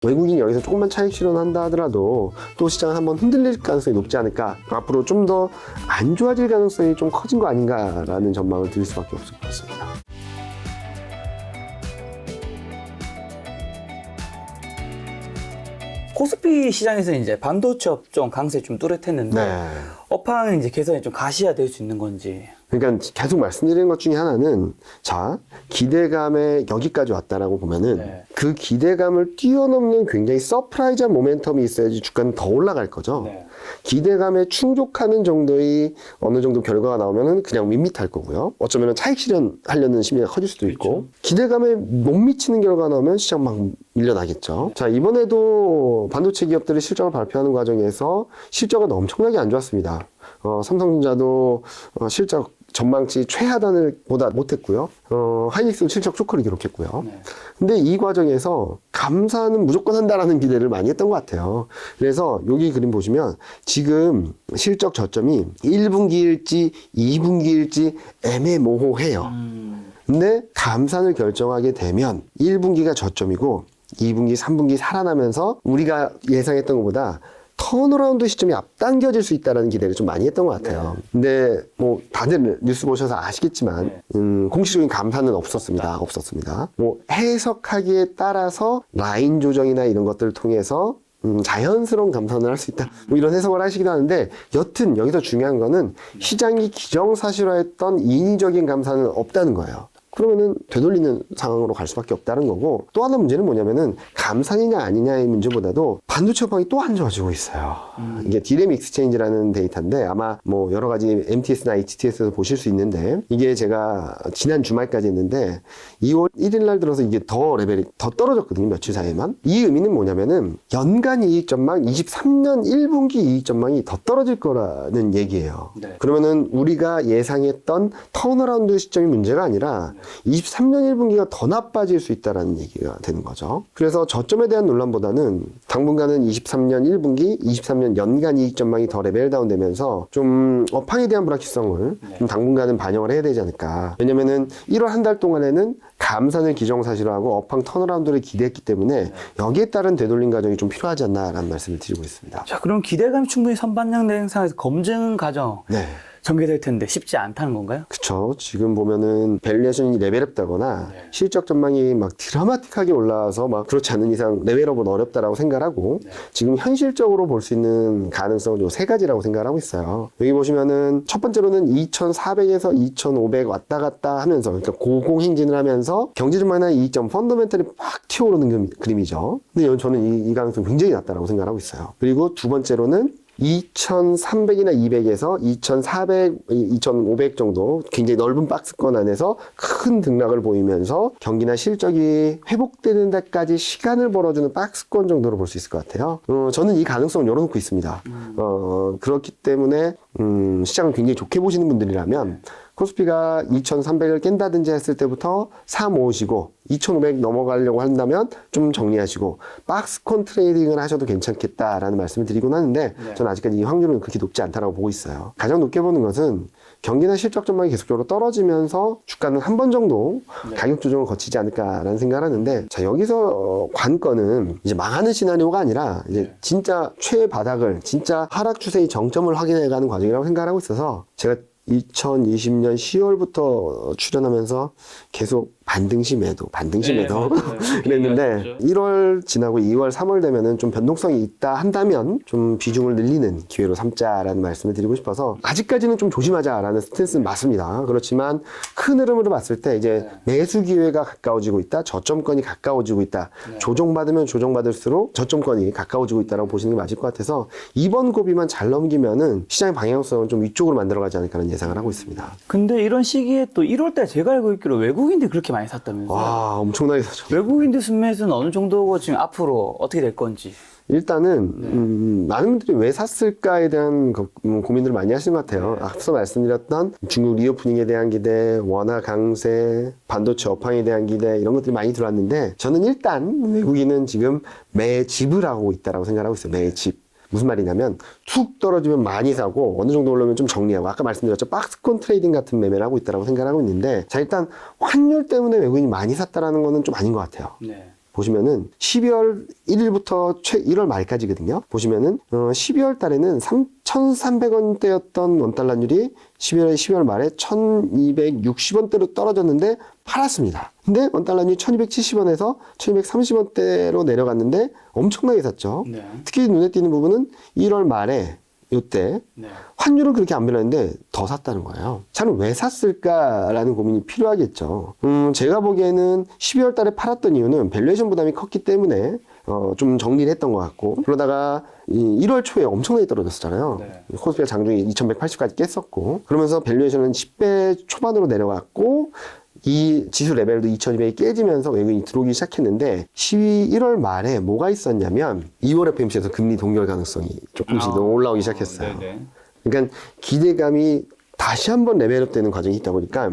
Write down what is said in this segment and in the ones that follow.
외국인이 여기서 조금만 차익 실현한다 하더라도 또 시장은 한번 흔들릴 가능성이 높지 않을까, 앞으로 좀 더 안 좋아질 가능성이 좀 커진 거 아닌가라는 전망을 드릴 수밖에 없을 것 같습니다. 코스피 시장에서 이제 반도체 업종 강세 좀 뚜렷했는데 네. 업황은 이제 개선이 좀 가시화될 수 있는 건지. 그러니까 계속 말씀드리는 것 중에 하나는, 자, 기대감에 여기까지 왔다라고 보면은 네. 그 기대감을 뛰어넘는 굉장히 서프라이즈한 모멘텀이 있어야지 주가는 더 올라갈 거죠. 네. 기대감에 충족하는 정도의 어느 정도 결과가 나오면은 그냥 밋밋할 거고요. 어쩌면 차익 실현하려는 심리가 커질 수도 있고, 그렇죠. 기대감에 못 미치는 결과가 나오면 시장 막 밀려나겠죠. 자, 이번에도 반도체 기업들이 실적을 발표하는 과정에서 실적은 엄청나게 안 좋았습니다. 삼성전자도 실적 전망치 최하단을 보다 못했고요. 하이닉스도 실적 초크를 기록했고요. 네. 근데 이 과정에서 감사는 무조건 한다라는 기대를 많이 했던 것 같아요. 그래서 여기 그림 보시면 지금 실적 저점이 1분기일지 2분기일지 애매모호해요. 근데 감산을 결정하게 되면 1분기가 저점이고 2분기, 3분기 살아나면서 우리가 예상했던 것보다 턴어라운드 시점이 앞당겨질 수 있다는 기대를 좀 많이 했던 것 같아요. 네. 근데 뭐 다들 뉴스 보셔서 아시겠지만 네. 공식적인 감사는 없었습니다. 뭐 해석하기에 따라서 라인 조정이나 이런 것들을 통해서 자연스러운 감산을 할 수 있다, 뭐 이런 해석을 하시기도 하는데, 여튼 여기서 중요한 거는 시장이 기정사실화했던 인위적인 감산은 없다는 거예요. 그러면은 되돌리는 상황으로 갈 수밖에 없다는 거고, 또 하나 문제는 뭐냐면은 감산이냐 아니냐의 문제보다도 반도체 업황이 또 안 좋아지고 있어요. 이게 디램 익스체인지라는 데이터인데 아마 뭐 여러 가지 MTS나 HTS에서 보실 수 있는데, 이게 제가 지난 주말까지 했는데 2월 1일 날 들어서 이게 더 레벨이 더 떨어졌거든요. 며칠 사이에만. 이 의미는 뭐냐면은 연간 이익 전망 23년 1분기 이익 전망이 더 떨어질 거라는 얘기예요. 네. 그러면은 우리가 예상했던 턴어라운드 시점이 문제가 아니라 23년 1분기가 더 나빠질 수 있다는 얘기가 되는 거죠. 그래서 저점에 대한 논란보다는 당분간은 23년 1분기, 23년 연간 이익 전망이 더 레벨 다운되면서 좀 업황에 대한 불확실성을 좀 당분간은 반영을 해야 되지 않을까. 왜냐면은 1월 한 달 동안에는 감산을 기정사실화하고 업황 턴어라운드를 기대했기 때문에 여기에 따른 되돌림 과정이 좀 필요하지 않나라는 말씀을 드리고 있습니다. 자, 그럼 기대감이 충분히 선반영된 상황에서 검증 과정 네. 전개될 텐데 쉽지 않다는 건가요? 그쵸. 지금 보면은 밸류에이션이 레벨업다거나 네. 실적 전망이 막 드라마틱하게 올라와서 막 그렇지 않은 이상 레벨업은 어렵다라고 생각하고, 네. 지금 현실적으로 볼 수 있는 가능성은 요 세 가지라고 생각하고 있어요. 여기 보시면은 첫 번째로는 2,400에서 2,500 왔다 갔다 하면서, 그러니까 고공행진을 하면서 경제 전망이나 이점 펀더멘털이 막 튀어오르는 그림이죠. 근데 저는 이 가능성이 굉장히 낮다라고 생각하고 있어요. 그리고 두 번째로는 2,300이나 200에서 2,400, 2,500 정도 굉장히 넓은 박스권 안에서 큰 등락을 보이면서 경기나 실적이 회복되는 데까지 시간을 벌어주는 박스권 정도로 볼 수 있을 것 같아요. 저는 이 가능성을 열어놓고 있습니다. 그렇기 때문에 시장을 굉장히 좋게 보시는 분들이라면 코스피가 2,300을 깬다든지 했을 때부터 사 모으시고 2,500 넘어가려고 한다면 좀 정리하시고 박스권 트레이딩을 하셔도 괜찮겠다라는 말씀을 드리곤 하는데, 저는 아직까지 이 확률은 그렇게 높지 않다고 보고 있어요. 가장 높게 보는 것은 경기나 실적 전망이 계속적으로 떨어지면서 주가는 한 번 정도 가격 조정을 거치지 않을까라는 생각을 하는데, 자, 여기서 관건은 이제 망하는 시나리오가 아니라 이제 진짜 최바닥을, 진짜 하락 추세의 정점을 확인해가는 과정이라고 생각하고 있어서, 제가 2020년 10월부터 출연하면서 계속 반등시 매도 그랬는데, 1월 지나고 2월, 3월 되면은 좀 변동성이 있다 한다면 좀 비중을 늘리는 기회로 삼자라는 말씀을 드리고 싶어서, 아직까지는 좀 조심하자라는 스탠스는 맞습니다. 그렇지만 큰 흐름으로 봤을 때 이제 매수 기회가 가까워지고 있다, 저점권이 가까워지고 있다, 조정받으면 조정받을수록 저점권이 가까워지고 있다라고 보시는 게 맞을 것 같아서, 이번 고비만 잘 넘기면은 시장의 방향성을 좀 위쪽으로 만들어가지 않을까라는 예상을 하고 있습니다. 근데 이런 시기에 또 1월달 제가 알고 있기로 외국인들이 그렇게 많이 샀다면서요? 와, 엄청나게 사죠. 외국인들 순매수는 어느 정도고 지금 앞으로 어떻게 될 건지. 일단은 많은 분들이 왜 샀을까에 대한 고민들을 많이 하시는 것 같아요. 앞서 말씀드렸던 중국 리오프닝에 대한 기대, 원화 강세, 반도체 업황에 대한 기대, 이런 것들이 많이 들어왔는데, 저는 일단 외국인은 지금 매집을 하고 있다고 생각하고 있어요. 매집. 무슨 말이냐면 툭 떨어지면 많이 사고 어느 정도 올라오면 좀 정리하고, 아까 말씀드렸죠, 박스권 트레이딩 같은 매매를 하고 있다고 생각하고 있는데, 자, 일단 환율 때문에 외국인이 많이 샀다라는 거는 좀 아닌 것 같아요. 네. 보시면은 12월 1일부터 1월 말까지거든요. 보시면은 12월 달에는 3,300원대였던 원달러율이 12월 말에 1,260원대로 떨어졌는데 팔았습니다. 근데 원달러율이 1,270원에서 1,230원대로 내려갔는데 엄청나게 샀죠. 네. 특히 눈에 띄는 부분은 1월 말에 이때 네. 환율은 그렇게 안 변했는데 더 샀다는 거예요. 저는 왜 샀을까라는 고민이 필요하겠죠. 제가 보기에는 12월 달에 팔았던 이유는 밸류에이션 부담이 컸기 때문에 좀 정리를 했던 것 같고, 그러다가 1월 초에 엄청나게 떨어졌었잖아요. 네. 코스피가 장중에 2180까지 깼었고, 그러면서 밸류에이션은 10배 초반으로 내려갔고, 이 지수 레벨도 2200이 깨지면서 외국인이 들어오기 시작했는데 1월 말에 뭐가 있었냐면 2월 FOMC에서 금리 동결 가능성이 조금씩 더 올라오기 시작했어요. 네네. 그러니까 기대감이 다시 한번 레벨업 되는 과정이 있다 보니까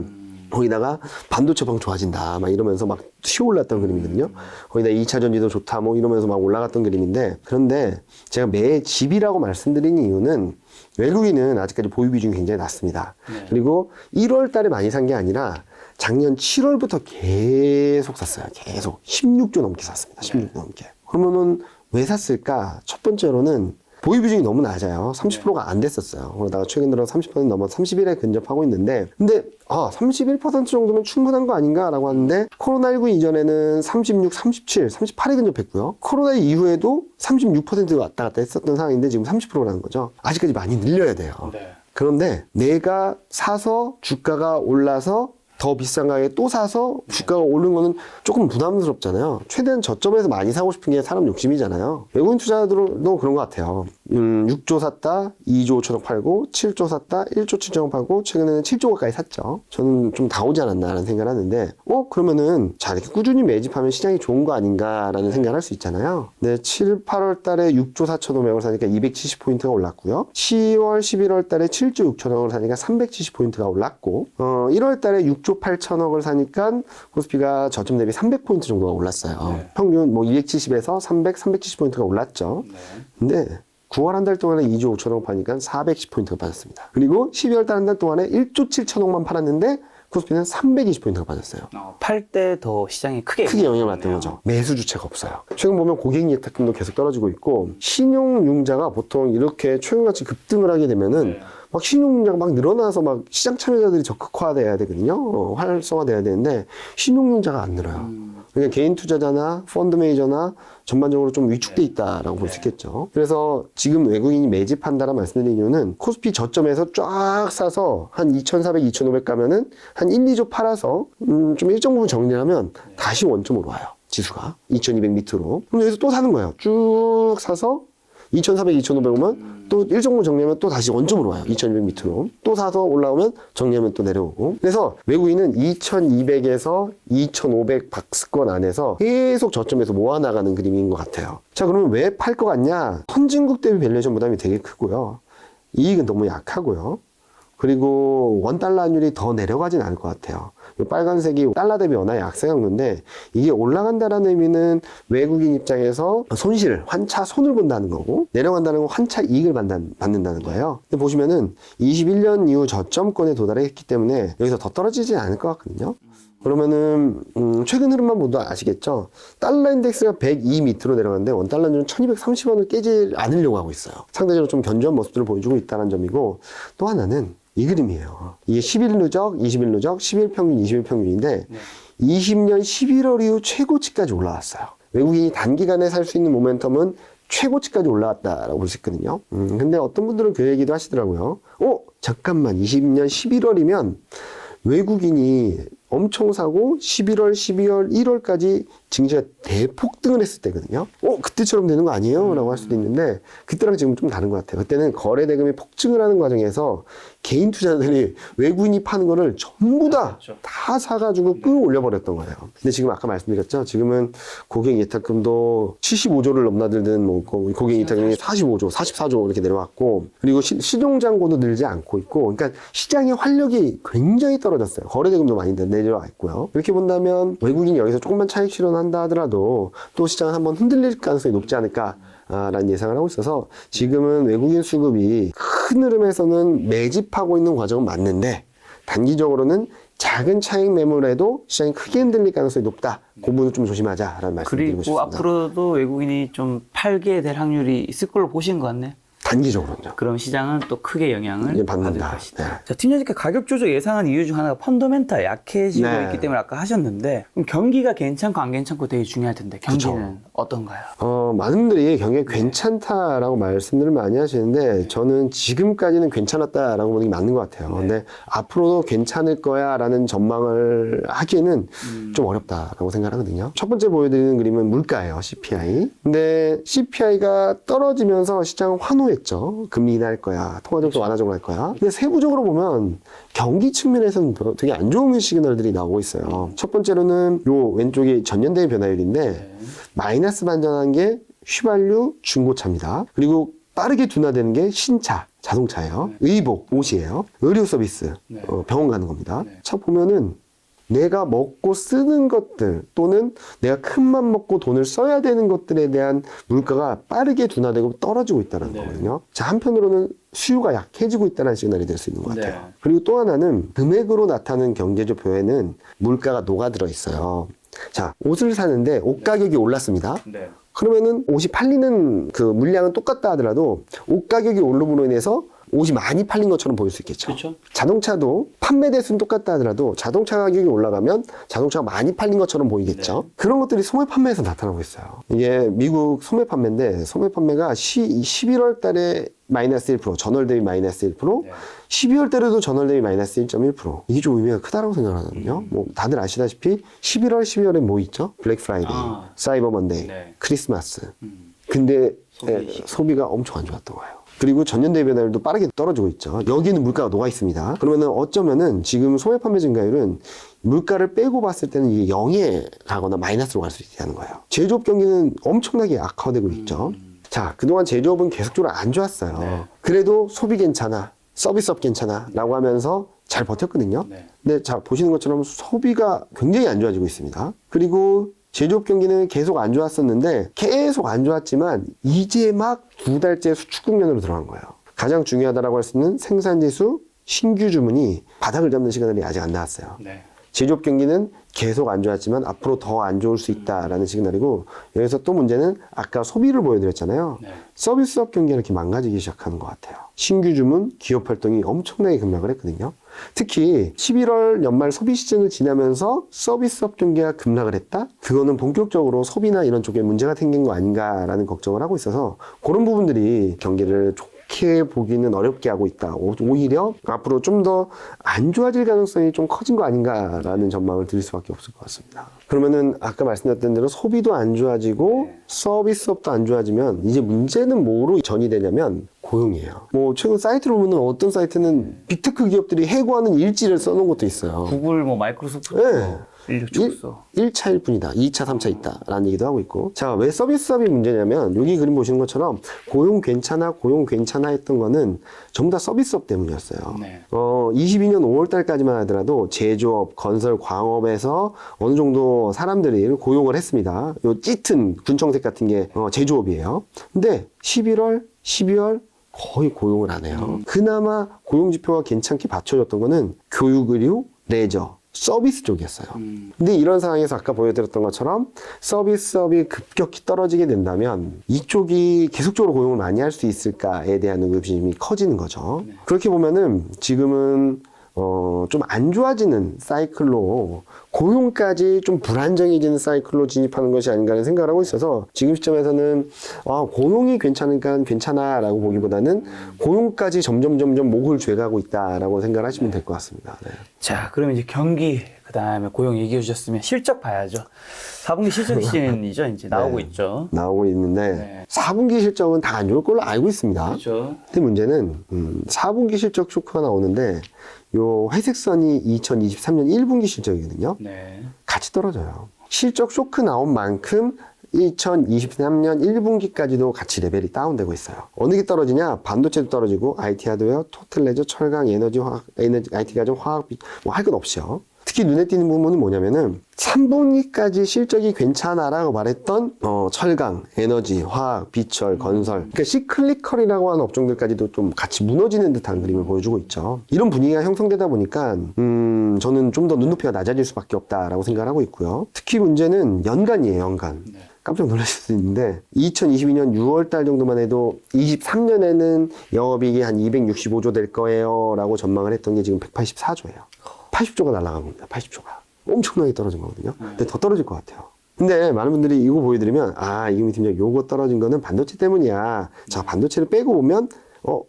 거기다가 반도체 방 좋아진다 막 이러면서 막 튀어올랐던 그림이거든요. 거기다 2차 전지도 좋다 뭐 이러면서 막 올라갔던 그림인데, 그런데 제가 매 집이라고 말씀드린 이유는 외국인은 아직까지 보유 비중이 굉장히 낮습니다. 네. 그리고 1월 달에 많이 산 게 아니라 작년 7월부터 계속 샀어요. 계속 16조 넘게 샀습니다. 16조 넘게. 그러면은 왜 샀을까? 첫 번째로는 보유 비중이 너무 낮아요. 30%가 안 됐었어요. 그러다가 최근 들어 30% 넘어 31에 근접하고 있는데, 근데 31% 정도면 충분한 거 아닌가라고 하는데, 코로나19 이전에는 36, 37, 38에 근접했고요. 코로나 이후에도 36%가 왔다 갔다 했었던 상황인데 지금 30%라는 거죠. 아직까지 많이 늘려야 돼요. 네. 그런데 내가 사서 주가가 올라서 더 비싼 가격에 또 사서 주가가 오른 거는 조금 부담스럽잖아요. 최대한 저점에서 많이 사고 싶은 게 사람 욕심이잖아요. 외국인 투자자들도 그런 것 같아요. 6조 샀다 2조 5천억 팔고, 7조 샀다 1조 7천억 팔고, 최근에는 7조 가까이 샀죠. 저는 좀 다 오지 않았나라는 생각을 하는데, 그러면은 자 이렇게 꾸준히 매집하면 시장이 좋은 거 아닌가라는 생각을 할 수 있잖아요. 네, 7, 8월 달에 6조 4,500을 사니까 270포인트가 올랐고요. 10월, 11월 달에 7조 6천억을 사니까 370포인트가 올랐고, 1월 달에 6조 8천억을 사니까 코스피가 저점 대비 300포인트 정도가 올랐어요. 네. 평균 뭐 270에서 300, 370포인트가 올랐죠. 네. 근데 9월 한 달 동안에 2조 5천억 파니까 410포인트가 빠졌습니다. 그리고 12월 달 한 달 동안에 1조 7천억만 팔았는데 코스피는 320포인트가 빠졌어요. 팔 때 더 시장이 크게 영향을 받던 거죠. 매수 주체가 없어요. 최근 보면 고객 예탁금도 계속 떨어지고 있고, 신용융자가 보통 이렇게 최근같이 급등을 하게 되면은 네. 막 신용융자가 막 늘어나서 막 시장 참여자들이 적극화돼야 되거든요. 활성화돼야 되는데 신용융자가 안 늘어요. 그러니까 개인 투자자나 펀드 매니저나 전반적으로 좀 위축돼 있다라고 볼 수 있겠죠. 그래서 지금 외국인이 매집한다라 말씀드린 이유는 코스피 저점에서 쫙 사서 한 2,400, 2,500 가면은 한 1, 2조 팔아서 좀 일정 부분 정리하면 다시 원점으로 와요. 지수가 2,200 밑으로. 그럼 여기서 또 사는 거예요. 쭉 사서 2,400, 2,500 오면 또 일정 부분 정리하면 또 다시 원점으로 와요. 2,200 밑으로. 또 사서 올라오면 정리하면 또 내려오고. 그래서 외국인은 2,200에서 2,500 박스권 안에서 계속 저점에서 모아나가는 그림인 것 같아요. 자, 그러면 왜 팔 것 같냐? 선진국 대비 밸류에이션 부담이 되게 크고요. 이익은 너무 약하고요. 그리고 원달러율이 더 내려가진 않을 것 같아요. 이 빨간색이 달러 대비 워낙 약세한 건데, 이게 올라간다라는 의미는 외국인 입장에서 손실, 환차 손을 본다는 거고, 내려간다는 건 환차 이익을 받는다는 거예요. 근데 보시면은 21년 이후 저점권에 도달했기 때문에 여기서 더 떨어지지 않을 것 같거든요. 그러면은 최근 흐름만 보도 아시겠죠? 달러 인덱스가 102 밑으로 내려갔는데 원달러는 1230원을 깨지 않으려고 하고 있어요. 상대적으로 좀 견조한 모습들을 보여주고 있다는 점이고, 또 하나는 이 그림이에요. 이게 10일 누적, 20일 누적, 10일 평균, 20일 평균인데 20년 11월 이후 최고치까지 올라왔어요. 외국인이 단기간에 살 수 있는 모멘텀은 최고치까지 올라왔다라고 볼 수 있거든요. 근데 어떤 분들은 그 얘기도 하시더라고요. 잠깐만, 20년 11월이면 외국인이 엄청 사고 11월, 12월, 1월까지 증시가 대폭등을 했을 때거든요. 그때처럼 되는 거 아니에요? 라고 할 수도 있는데, 그때랑 지금 좀 다른 것 같아요. 그때는 거래 대금이 폭증을 하는 과정에서 개인 투자자들이 외국인이 파는 거를 전부 다 사가지고 끌어올려버렸던 거예요. 근데 지금 아까 말씀드렸죠? 지금은 고객 예탁금도 75조를 넘나들던 뭐 고객 예탁금이 45조, 44조 이렇게 내려왔고, 그리고 신용잔고도 늘지 않고 있고, 그러니까 시장의 활력이 굉장히 떨어졌어요. 거래 대금도 많이 내려와 있고요. 이렇게 본다면 외국인이 여기서 조금만 차익 실현한다 하더라도 또 시장은 한번 흔들릴 가능성이 높지 않을까라는 예상을 하고 있어서, 지금은 외국인 수급이 큰 흐름에서는 매집하고 있는 과정은 맞는데 단기적으로는 작은 차익 매물에도 시장이 크게 흔들릴 가능성이 높다. 그 부분은 좀 조심하자라는 말씀 드리고 그리고 싶습니다. 앞으로도 외국인이 좀 팔게 될 확률이 있을 걸로 보시는 것 같네. 단기적으로는요. 그럼 시장은 또 크게 영향을 예, 받을 받는다. 것이다. 네. 자, 팀장님께 가격 조정 예상한 이유 중 하나가 펀더멘탈 약해지고 네. 있기 때문에 아까 하셨는데 그럼 경기가 괜찮고 안 괜찮고 되게 중요할 텐데 경기는 그쵸. 어떤가요? 많은 분들이 경기가 괜찮다라고 말씀들을 많이 하시는데 저는 지금까지는 괜찮았다라고 보는 게 맞는 것 같아요. 근데 앞으로도 괜찮을 거야라는 전망을 하기에는 좀 어렵다라고 생각하거든요. 첫 번째 보여드리는 그림은 물가예요. CPI. 근데 CPI가 떨어지면서 시장은 환호했죠. 금리 인하할 거야. 통화정책 완화적으로 할 거야. 근데 세부적으로 보면 경기 측면에서는 되게 안 좋은 시그널들이 나오고 있어요. 첫 번째로는 요 왼쪽이 전년대의 변화율인데 마이너스 반전한 게 휘발유 중고차입니다. 그리고 빠르게 둔화되는 게 신차, 자동차예요. 의복, 옷이에요. 의료 서비스, 병원 가는 겁니다. 차 보면은 내가 먹고 쓰는 것들 또는 내가 큰맘 먹고 돈을 써야 되는 것들에 대한 물가가 빠르게 둔화되고 떨어지고 있다는 거거든요. 자, 한편으로는 수요가 약해지고 있다는 시그널이 될 수 있는 것 같아요. 그리고 또 하나는 금액으로 나타나는 경제지표에는 물가가 녹아들어 있어요. 자, 옷을 사는데 옷 가격이 올랐습니다. 그러면은 옷이 팔리는 그 물량은 똑같다 하더라도 옷 가격이 오름으로 인해서 옷이 많이 팔린 것처럼 보일 수 있겠죠. 그렇죠. 자동차도 판매 대수는 똑같다 하더라도 자동차 가격이 올라가면 자동차가 많이 팔린 것처럼 보이겠죠. 그런 것들이 소매 판매에서 나타나고 있어요. 이게 미국 소매 판매인데 소매 판매가 11월 달에 마이너스 1%, 전월 대비 마이너스 1%, 12월 달에도 전월 대비 마이너스 1.1%. 이게 좀 의미가 크다고 생각하거든요. 뭐 다들 아시다시피 11월, 12월에 뭐 있죠? 블랙 프라이데이, 사이버 먼데이, 크리스마스. 근데 소비가 엄청 안 좋았던 거예요. 그리고 전년 대비 변화율도 빠르게 떨어지고 있죠. 여기는 물가가 녹아 있습니다. 그러면은 어쩌면은 지금 소매 판매 증가율은 물가를 빼고 봤을 때는 이게 0에 가거나 마이너스로 갈 수 있다는 거예요. 제조업 경기는 엄청나게 악화되고 있죠. 자, 그동안 제조업은 계속적으로 안 좋았어요. 그래도 소비 괜찮아, 서비스업 괜찮아 라고 하면서 잘 버텼거든요. 근데 자, 보시는 것처럼 소비가 굉장히 안 좋아지고 있습니다. 그리고 제조업 경기는 계속 안 좋았었는데 계속 안 좋았지만 이제 막 2달째 수축 국면으로 들어간 거예요. 가장 중요하다고 할 수 있는 생산지수, 신규 주문이 바닥을 잡는 시그널이 아직 안 나왔어요. 제조업 경기는 계속 안 좋았지만 앞으로 더 안 좋을 수 있다라는 시그널이고 여기서 또 문제는 아까 소비를 보여드렸잖아요. 서비스업 경기가 이렇게 망가지기 시작하는 것 같아요. 신규 주문, 기업 활동이 엄청나게 급락을 했거든요. 특히 11월 연말 소비 시즌을 지나면서 서비스업 경기가 급락을 했다? 그거는 본격적으로 소비나 이런 쪽에 문제가 생긴 거 아닌가라는 걱정을 하고 있어서 그런 부분들이 경기를 좋게 보기는 어렵게 하고 있다. 오히려 앞으로 좀 더 안 좋아질 가능성이 좀 커진 거 아닌가라는 전망을 드릴 수밖에 없을 것 같습니다. 그러면은 아까 말씀드렸던 대로 소비도 안 좋아지고 서비스업도 안 좋아지면 이제 문제는 뭐로 전이되냐면 고용이에요. 뭐 최근 사이트를 보면 어떤 사이트는 빅테크 기업들이 해고하는 일지를 써놓은 것도 있어요. 구글, 뭐 마이크로소프트, 인력 축소. 1차일 뿐이다. 2차, 3차 있다. 라는 얘기도 하고 있고. 자, 왜 서비스업이 문제냐면 여기 그림 보시는 것처럼 고용 괜찮아 했던 거는 전부 다 서비스업 때문이었어요. 22년 5월 달까지만 하더라도 제조업, 건설, 광업에서 어느 정도 사람들이 고용을 했습니다. 요 짙은 군청색 같은 게 제조업이에요. 근데 11월, 12월 거의 고용을 안 해요. 그나마 고용 지표가 괜찮게 받쳐줬던 거는 교육, 의료, 레저, 서비스 쪽이었어요. 근데 이런 상황에서 아까 보여드렸던 것처럼 서비스업이 급격히 떨어지게 된다면 이쪽이 계속적으로 고용을 많이 할 수 있을까에 대한 의구심이 커지는 거죠. 그렇게 보면은 지금은 좀 안 좋아지는 사이클로 고용까지 좀 불안정해지는 사이클로 진입하는 것이 아닌가 하는 생각을 하고 있어서 지금 시점에서는 고용이 괜찮으니까 괜찮아 라고 보기보다는 고용까지 점점 목을 죄가고 있다라고 생각을 하시면 될 것 같습니다. 네. 자, 그러면 이제 경기, 그 다음에 고용 얘기해 주셨으면 실적 봐야죠. 4분기 실적 시즌이죠. 이제 나오고 있죠. 나오고 있는데 4분기 실적은 다 안 좋을 걸로 알고 있습니다. 그렇죠. 근데 문제는 4분기 실적 쇼크가 나오는데 요 회색 선이 2023년 1분기 실적이거든요. 같이 떨어져요. 실적 쇼크 나온 만큼 2023년 1분기까지도 같이 레벨이 다운되고 있어요. 어느 게 떨어지냐? 반도체도 떨어지고 IT 하드웨어, 토틀 레저, 철강, 에너지, 화학, IT 가전, 화학, 뭐 할 것 없이요. 특히 눈에 띄는 부분은 뭐냐면은 3분기까지 실적이 괜찮아라고 말했던 철강, 에너지, 화학, 비철, 건설, 그러니까 시클리컬이라고 하는 업종들까지도 좀 같이 무너지는 듯한 그림을 보여주고 있죠. 이런 분위기가 형성되다 보니까 저는 좀 더 눈높이가 낮아질 수밖에 없다라고 생각을 하고 있고요. 특히 문제는 연간이에요, 연간. 깜짝 놀라실 수 있는데 2022년 6월 달 정도만 해도 23년에는 영업이익이 한 265조 될 거예요 라고 전망을 했던 게 지금 184조예요. 80조가 날아간 겁니다. 80조가. 엄청나게 떨어진 거거든요. 근데 더 떨어질 것 같아요. 근데 많은 분들이 이거 보여드리면 이금희 팀장 요거 떨어진 거는 반도체 때문이야. 자, 반도체를 빼고 보면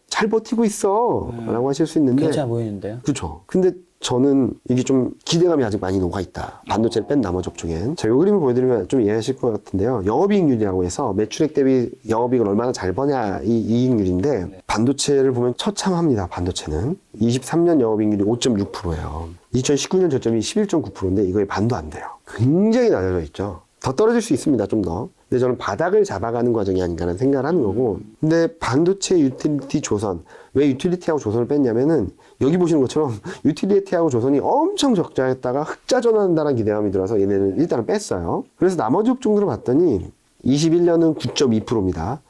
잘 버티고 있어 라고 하실 수 있는데 괜찮아 보이는데요? 그렇죠. 근데 저는 이게 좀 기대감이 아직 많이 녹아있다. 반도체를 뺀 나머지 업종엔. 자, 요 그림을 보여드리면 좀 이해하실 것 같은데요. 영업이익률이라고 해서 매출액 대비 영업이익을 얼마나 잘 버냐 이 이익률인데 반도체를 보면 처참합니다. 반도체는. 23년 영업이익률이 5.6%예요. 2019년 저점이 11.9%인데 이거의 반도 안 돼요. 굉장히 낮아져 있죠. 더 떨어질 수 있습니다. 좀 더. 근데 저는 바닥을 잡아가는 과정이 아닌가라는 생각을 하는 거고. 근데 반도체 유틸리티 조선. 왜 유틸리티하고 조선을 뺐냐면은 여기 보시는 것처럼 유틸리티하고 조선이 엄청 적자였다가 흑자 전환한다는 기대감이 들어서 얘네는 일단은 뺐어요. 그래서 나머지 업종들을 봤더니 21년은 9.2%입니다.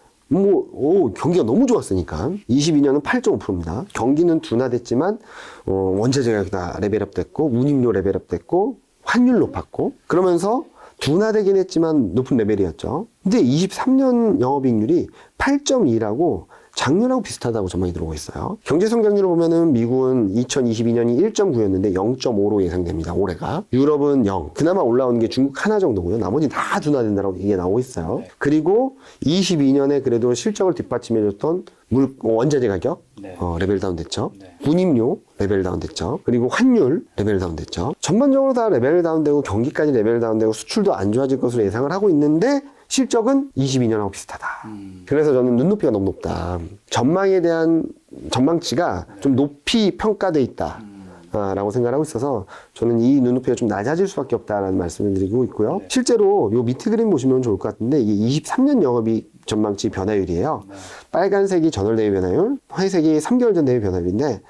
경기가 너무 좋았으니까. 22년은 8.5%입니다. 경기는 둔화됐지만, 원자재가 다 레벨업 됐고, 운임료 레벨업 됐고, 환율 높았고, 그러면서 둔화되긴 했지만 높은 레벨이었죠. 근데 23년 영업이익률이 8.2라고 작년하고 비슷하다고 전망이 들어오고 있어요. 경제 성장률을 보면은 미국은 2022년이 1.9였는데 0.5로 예상됩니다. 올해가. 유럽은 0. 그나마 올라오는 게 중국 하나 정도고요. 나머지 다 둔화된다라고 얘기가 나오고 있어요. 그리고 22년에 그래도 실적을 뒷받침해줬던 원자재 가격 레벨 다운 됐죠. 운임료 레벨 다운 됐죠. 그리고 환율 레벨 다운 됐죠. 전반적으로 다 레벨 다운 되고 경기까지 레벨 다운 되고 수출도 안 좋아질 것으로 예상을 하고 있는데 실적은 22년하고 비슷하다. 그래서 저는 눈높이가 너무 높다. 전망에 대한 전망치가 좀 높이 평가돼 있다. 라고 생각하고 있어서 저는 이 눈높이가 좀 낮아질 수밖에 없다라는 말씀을 드리고 있고요. 실제로 요 밑에 그림 보시면 좋을 것 같은데 이게 23년 영업이익 전망치 변화율이에요. 빨간색이 전월 대비 변화율, 회색이 3개월 전 대비 변화율인데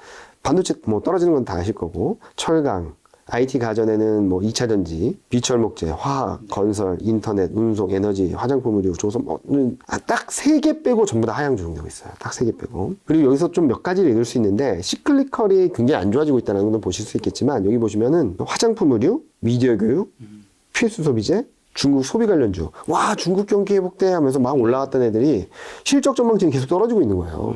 반도체 떨어지는 건 다 아실 거고 철강, IT 가전에는 2차 전지, 비철 목재, 화학, 건설, 인터넷, 운송, 에너지, 화장품, 의류, 조선 딱 3개 빼고 전부 다 하향 조정되고 있어요. 딱 3개 빼고. 그리고 여기서 좀 몇 가지를 읽을 수 있는데 시클리컬이 굉장히 안 좋아지고 있다는 건 보실 수 있겠지만 여기 보시면은 화장품, 의류, 미디어 교육, 필수 소비재, 중국 소비 관련주. 와, 중국 경기 회복돼 하면서 막 올라갔던 애들이 실적 전망치는 계속 떨어지고 있는 거예요.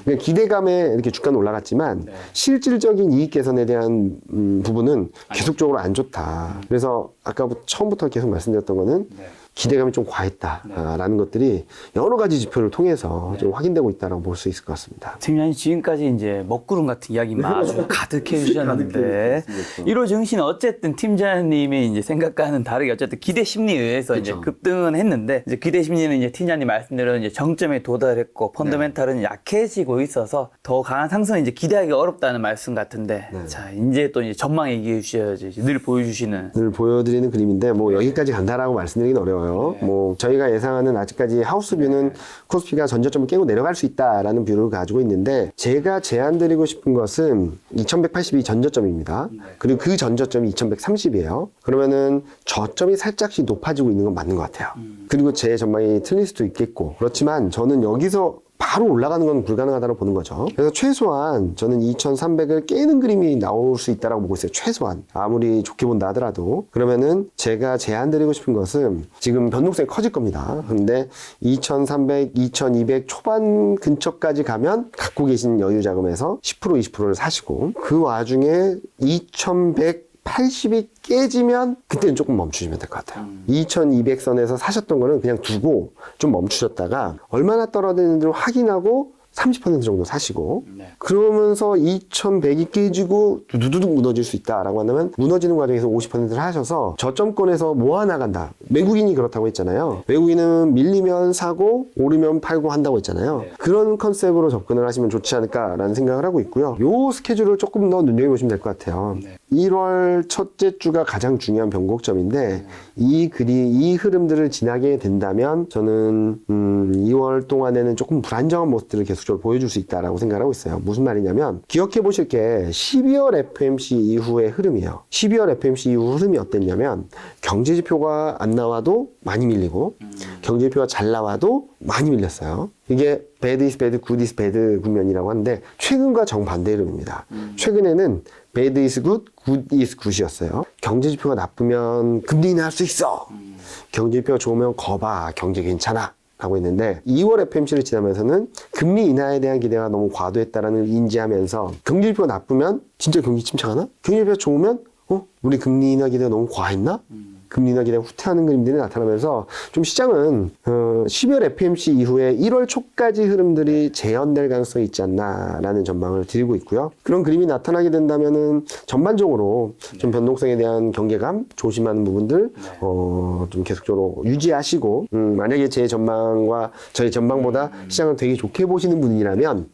그러니까 기대감에 이렇게 주가는 올라갔지만 실질적인 이익 개선에 대한 부분은 계속적으로 안 좋다. 그래서 아까 처음부터 계속 말씀드렸던 거는 기대감이 좀 과했다라는 것들이 여러 가지 지표를 통해서 좀 확인되고 있다고 볼 수 있을 것 같습니다. 팀장님 지금까지 이제 먹구름 같은 이야기만 아주 가득해 주셨는데 1호 증시는 어쨌든 팀장님이 이제 생각과는 다르게 어쨌든 기대 심리에 의해서 이제 급등은 했는데 이제 기대 심리는 이제 팀장님 말씀대로 이제 정점에 도달했고 펀더멘탈은 약해지고 있어서 더 강한 상승은 이제 기대하기 어렵다는 말씀 같은데 자 이제 또 이제 전망 얘기해 주셔야지 늘 보여주시는 늘 보여드리는 그림인데 여기까지 간다라고 말씀드리긴 어려워요. 저희가 예상하는 아직까지 하우스 뷰는 코스피가 전저점을 깨고 내려갈 수 있다라는 뷰를 가지고 있는데 제가 제안드리고 싶은 것은 2182 전저점입니다. 그리고 그 전저점이 2130이에요. 그러면은 저점이 살짝씩 높아지고 있는 건 맞는 것 같아요. 그리고 제 전망이 틀릴 수도 있겠고 그렇지만 저는 여기서 바로 올라가는 건 불가능하다고 보는 거죠. 그래서 최소한 저는 2300을 깨는 그림이 나올 수 있다고 보고 있어요. 최소한. 아무리 좋게 본다 하더라도. 그러면은 제가 제안드리고 싶은 것은 지금 변동성이 커질 겁니다. 근데 2300, 2200 초반 근처까지 가면 갖고 계신 여유 자금에서 10%, 20%를 사시고 그 와중에 2180이 깨지면 그때는 조금 멈추시면 될 것 같아요. 2200선에서 사셨던 거는 그냥 두고 좀 멈추셨다가 얼마나 떨어지는지를 확인하고 30% 정도 사시고 그러면서 2100이 깨지고 두두두둑 무너질 수 있다라고 한다면 무너지는 과정에서 50%를 하셔서 저점권에서 모아나간다. 외국인이 그렇다고 했잖아요. 외국인은 밀리면 사고 오르면 팔고 한다고 했잖아요. 그런 컨셉으로 접근을 하시면 좋지 않을까라는 생각을 하고 있고요. 요 스케줄을 조금 더 눈여겨보시면 될 것 같아요. 1월 첫째 주가 가장 중요한 변곡점인데 이 흐름들을 지나게 된다면 저는 2월 동안에는 조금 불안정한 모습들을 계속적으로 보여줄 수 있다라고 생각하고 있어요. 무슨 말이냐면 기억해 보실 게 12월 FMC 이후의 흐름이에요. 12월 FMC 이후 흐름이 어땠냐면 경제지표가 안 나와도 많이 밀리고 경제지표가 잘 나와도 많이 밀렸어요. 이게 bad is bad, good is bad 국면이라고 하는데 최근과 정반대 흐름입니다. 최근에는 bad is good, good is good이었어요. 경제지표가 나쁘면 금리 인하할 수 있어. 경제지표가 좋으면 거봐, 경제 괜찮아. 라고 했는데 2월 FMC를 지나면서는 금리 인하에 대한 기대가 너무 과도했다라는 걸 인지하면서 경제지표가 나쁘면 진짜 경기 침착하나? 경제지표가 좋으면 우리 금리 인하 기대가 너무 과했나? 금리 인하 기대가 후퇴하는 그림들이 나타나면서 좀 시장은 12월 FMC 이후에 1월 초까지 흐름들이 재현될 가능성이 있지 않나라는 전망을 드리고 있고요. 그런 그림이 나타나게 된다면은 전반적으로 좀 변동성에 대한 경계감, 조심하는 부분들 좀 계속적으로 유지하시고 만약에 제 전망과 저의 전망보다 시장을 되게 좋게 보시는 분이라면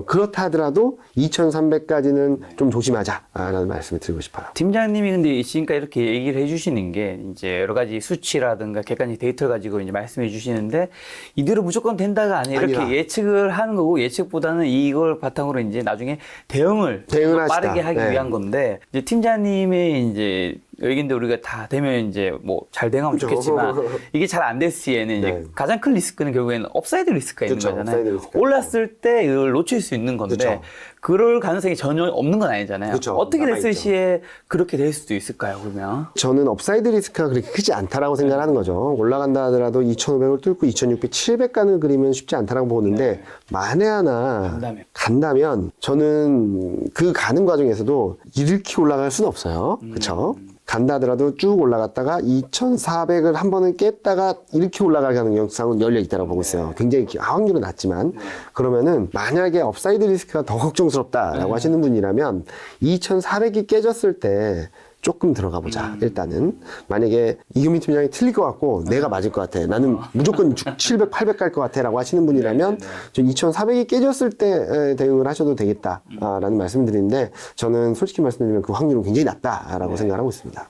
그렇다 하더라도 2300까지는 좀 조심하자라는 말씀을 드리고 싶어요. 팀장님이 근데 지금까지 이렇게 얘기를 해주시는 게 이제 여러 가지 수치라든가 객관적 데이터를 가지고 이제 말씀해 주시는데 이대로 무조건 된다가 아니라 이렇게 아니라. 예측을 하는 거고 예측보다는 이걸 바탕으로 이제 나중에 대응을 하시다. 빠르게 하기 네. 위한 건데 이제 팀장님의 이제 얘긴데 우리가 다 되면 이제 뭐 잘 되면 좋겠지만 이게 잘 안 됐을 시에는 이제 네. 가장 큰 리스크는 결국에는 업사이드 리스크가 있는 그쵸, 거잖아요. 업사이드 리스크가 올랐을 때 이걸 놓칠 수 있는 건데 그쵸. 그럴 가능성이 전혀 없는 건 아니잖아요. 그쵸, 어떻게 됐을 남아있죠. 시에 그렇게 될 수도 있을까요, 그러면? 저는 업사이드 리스크가 그렇게 크지 않다라고 생각하는 거죠. 올라간다 하더라도 2,500을 뚫고 2,600, 700 가는 그림은 쉽지 않다라고 보는데 만에 하나 간다면 저는 그 가는 과정에서도 이렇게 올라갈 수는 없어요. 그렇죠? 간다 하더라도 쭉 올라갔다가 2,400을 한 번은 깼다가 이렇게 올라갈 가능성은 열려 있다고 보고 있어요. 굉장히 확률은 낮지만 그러면은 만약에 업사이드 리스크가 더 걱정스럽다라고 하시는 분이라면 2,400이 깨졌을 때 조금 들어가 보자. 일단은 만약에 이규민 팀장이 틀릴 것 같고 내가 맞을 것 같아. 나는 무조건 700, 800 갈 것 같아 라고 하시는 분이라면 좀 2,400이 깨졌을 때 대응을 하셔도 되겠다 라는 말씀을 드리는데 저는 솔직히 말씀드리면 그 확률은 굉장히 낮다라고 생각하고 있습니다.